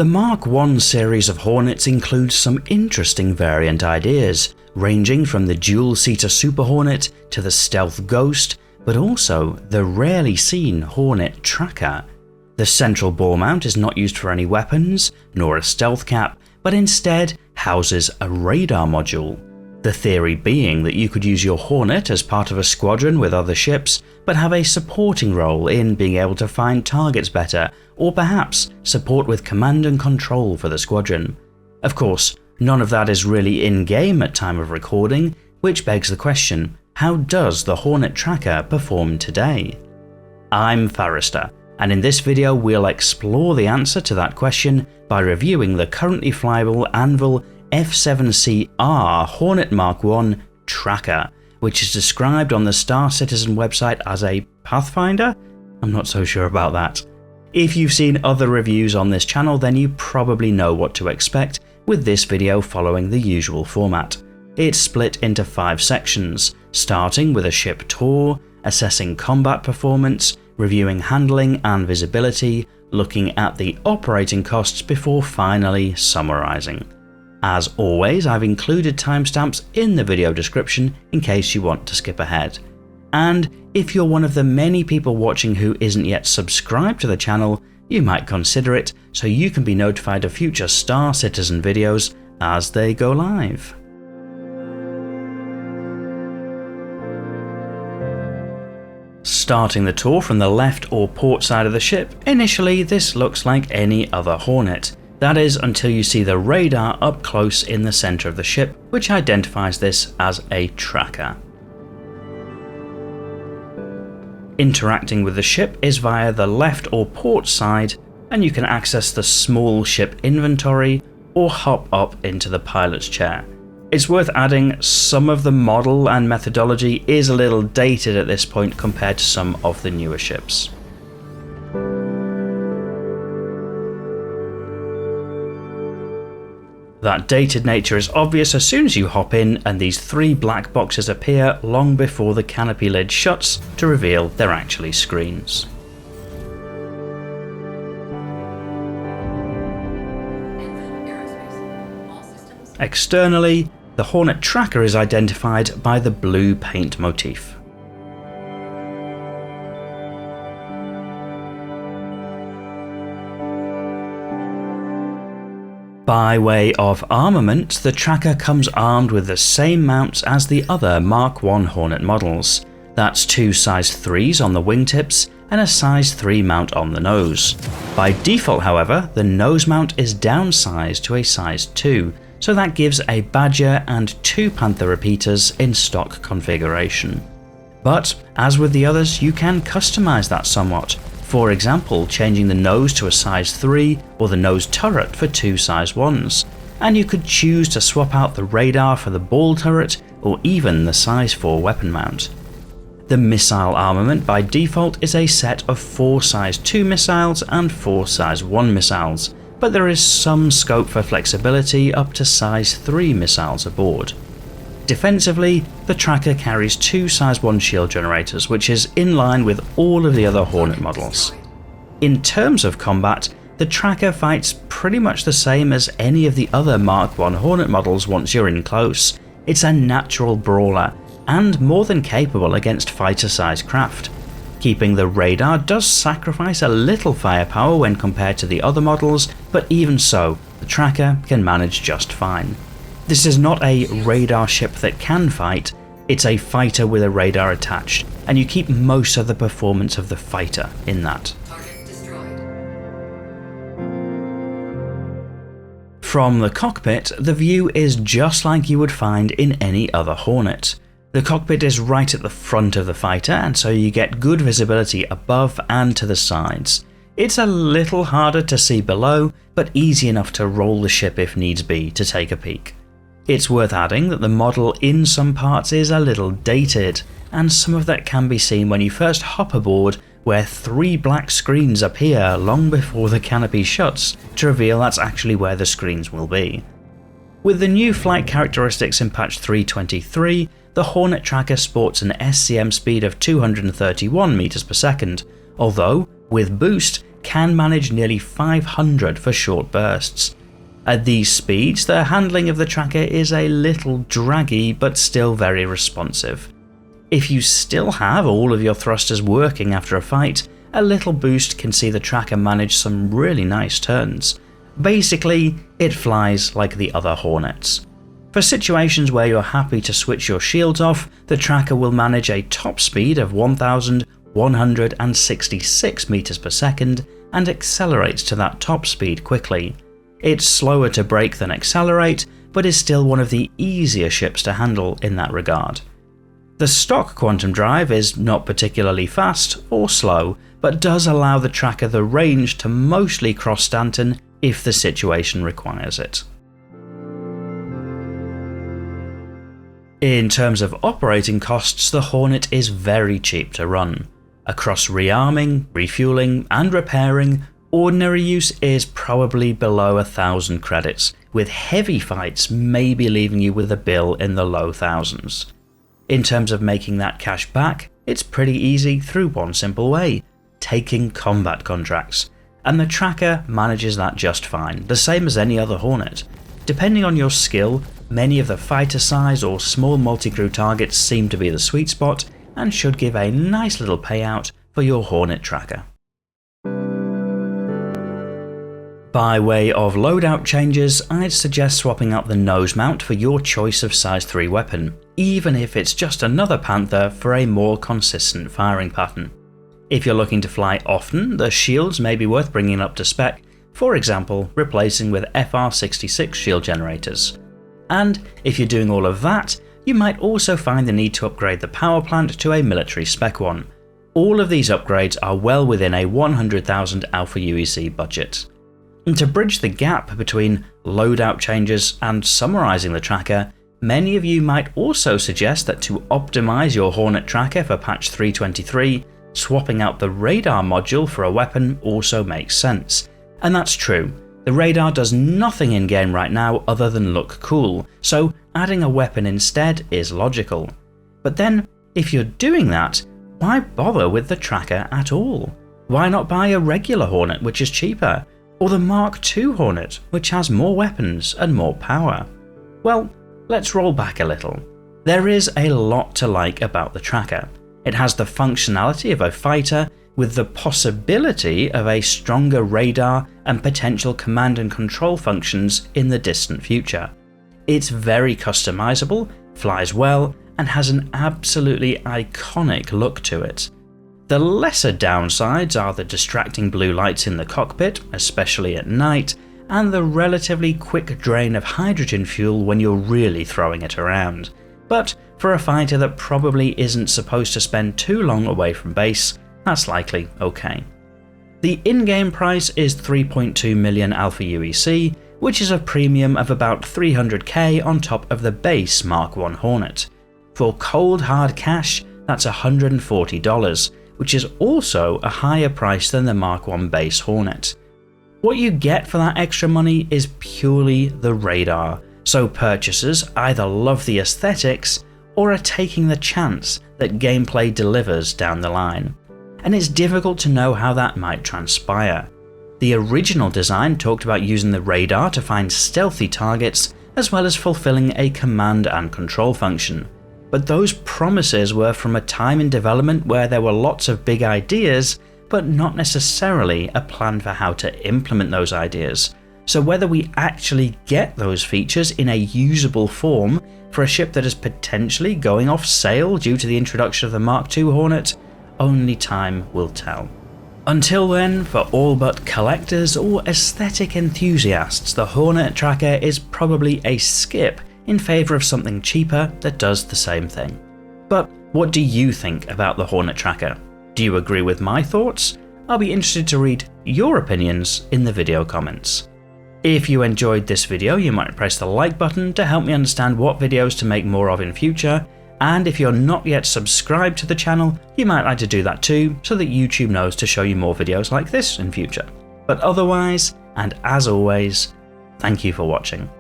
The Mark I series of Hornets includes some interesting variant ideas, ranging from the dual-seater Super Hornet to the Stealth Ghost, but also the rarely seen Hornet Tracker. The central ball mount is not used for any weapons, nor a stealth cap, but instead houses a radar module. The theory being that you could use your Hornet as part of a squadron with other ships, but have a supporting role in being able to find targets better, or perhaps support with command and control for the squadron. Of course, none of that is really in-game at time of recording, which begs the question, how does the Hornet Tracker perform today? I'm Forrester, and in this video we'll explore the answer to that question by reviewing the currently flyable Anvil F7C-R Hornet Mark I Tracker, which is described on the Star Citizen website as a Pathfinder? I'm not so sure about that. If you've seen other reviews on this channel, then you probably know what to expect, with this video following the usual format. It's split into 5 sections, starting with a ship tour, assessing combat performance, reviewing handling and visibility, looking at the operating costs before finally summarising. As always, I've included timestamps in the video description in case you want to skip ahead. And if you're one of the many people watching who isn't yet subscribed to the channel, you might consider it so you can be notified of future Star Citizen videos as they go live. Starting the tour from the left or port side of the ship, initially this looks like any other Hornet. That is until you see the radar up close in the centre of the ship, which identifies this as a tracker. Interacting with the ship is via the left or port side, and you can access the small ship inventory or hop up into the pilot's chair. It's worth adding some of the model and methodology is a little dated at this point compared to some of the newer ships. That dated nature is obvious as soon as you hop in and these 3 black boxes appear long before the canopy lid shuts to reveal they're actually screens. Externally, the Hornet Tracker is identified by the blue paint motif. By way of armament, the tracker comes armed with the same mounts as the other Mark I Hornet models. That's 2 size 3s on the wingtips and a size 3 mount on the nose. By default, however, the nose mount is downsized to a size 2, so that gives a Badger and 2 Panther repeaters in stock configuration. But, as with the others, you can customize that somewhat. For example, changing the nose to a size 3 or the nose turret for 2 size 1s, and you could choose to swap out the radar for the ball turret or even the size 4 weapon mount. The missile armament by default is a set of 4 size 2 missiles and 4 size 1 missiles, but there is some scope for flexibility up to size 3 missiles aboard. Defensively, the tracker carries 2 size 1 shield generators, which is in line with all of the other Hornet models. In terms of combat, the tracker fights pretty much the same as any of the other Mark I Hornet models once you're in close. It's a natural brawler, and more than capable against fighter-sized craft. Keeping the radar does sacrifice a little firepower when compared to the other models, but even so, the tracker can manage just fine. This is not a radar ship that can fight, it's a fighter with a radar attached, and you keep most of the performance of the fighter in that. From the cockpit, the view is just like you would find in any other Hornet. The cockpit is right at the front of the fighter, and so you get good visibility above and to the sides. It's a little harder to see below, but easy enough to roll the ship if needs be to take a peek. It's worth adding that the model in some parts is a little dated, and some of that can be seen when you first hop aboard, where 3 black screens appear long before the canopy shuts to reveal that's actually where the screens will be. With the new flight characteristics in patch 3.23, the Hornet Tracker sports an SCM speed of 231 meters per second, although with boost, can manage nearly 500 for short bursts. At these speeds, the handling of the tracker is a little draggy but still very responsive. If you still have all of your thrusters working after a fight, a little boost can see the tracker manage some really nice turns. Basically, it flies like the other Hornets. For situations where you're happy to switch your shields off, the tracker will manage a top speed of 1,166 meters per second and accelerates to that top speed quickly. It's slower to brake than accelerate, but is still one of the easier ships to handle in that regard. The stock quantum drive is not particularly fast or slow, but does allow the tracker the range to mostly cross Stanton if the situation requires it. In terms of operating costs, the Hornet is very cheap to run. Across rearming, refueling, and repairing, ordinary use is probably below 1,000 credits, with heavy fights maybe leaving you with a bill in the low thousands. In terms of making that cash back, it's pretty easy through one simple way: taking combat contracts, and the tracker manages that just fine, the same as any other Hornet. Depending on your skill, many of the fighter size or small multi-crew targets seem to be the sweet spot and should give a nice little payout for your Hornet tracker. By way of loadout changes, I'd suggest swapping out the nose mount for your choice of size 3 weapon, even if it's just another Panther for a more consistent firing pattern. If you're looking to fly often, the shields may be worth bringing up to spec, for example replacing with FR66 shield generators. And if you're doing all of that, you might also find the need to upgrade the power plant to a military spec one. All of these upgrades are well within a 100,000 Alpha UEC budget. And to bridge the gap between loadout changes and summarising the tracker, many of you might also suggest that to optimise your Hornet tracker for patch 3.23, swapping out the radar module for a weapon also makes sense. And that's true. The radar does nothing in game right now other than look cool, so adding a weapon instead is logical. But then, if you're doing that, why bother with the tracker at all? Why not buy a regular Hornet which is cheaper? Or the Mark II Hornet, which has more weapons and more power? Well, let's roll back a little. There is a lot to like about the tracker. It has the functionality of a fighter, with the possibility of a stronger radar and potential command and control functions in the distant future. It's very customizable, flies well, and has an absolutely iconic look to it. The lesser downsides are the distracting blue lights in the cockpit, especially at night, and the relatively quick drain of hydrogen fuel when you're really throwing it around. But for a fighter that probably isn't supposed to spend too long away from base, that's likely okay. The in-game price is 3.2 million Alpha UEC, which is a premium of about 300k on top of the base Mark I Hornet. For cold hard cash, that's $140, which is also a higher price than the Mark I base Hornet. What you get for that extra money is purely the radar, so purchasers either love the aesthetics or are taking the chance that gameplay delivers down the line. And it's difficult to know how that might transpire. The original design talked about using the radar to find stealthy targets as well as fulfilling a command and control function. But those promises were from a time in development where there were lots of big ideas, but not necessarily a plan for how to implement those ideas. So whether we actually get those features in a usable form for a ship that is potentially going off sale due to the introduction of the Mark II Hornet, only time will tell. Until then, for all but collectors or aesthetic enthusiasts, the Hornet tracker is probably a skip in favour of something cheaper that does the same thing. But what do you think about the Hornet tracker? Do you agree with my thoughts? I'll be interested to read your opinions in the video comments. If you enjoyed this video, you might press the like button to help me understand what videos to make more of in future, and if you're not yet subscribed to the channel, you might like to do that too, so that YouTube knows to show you more videos like this in future. But otherwise, and as always, thank you for watching.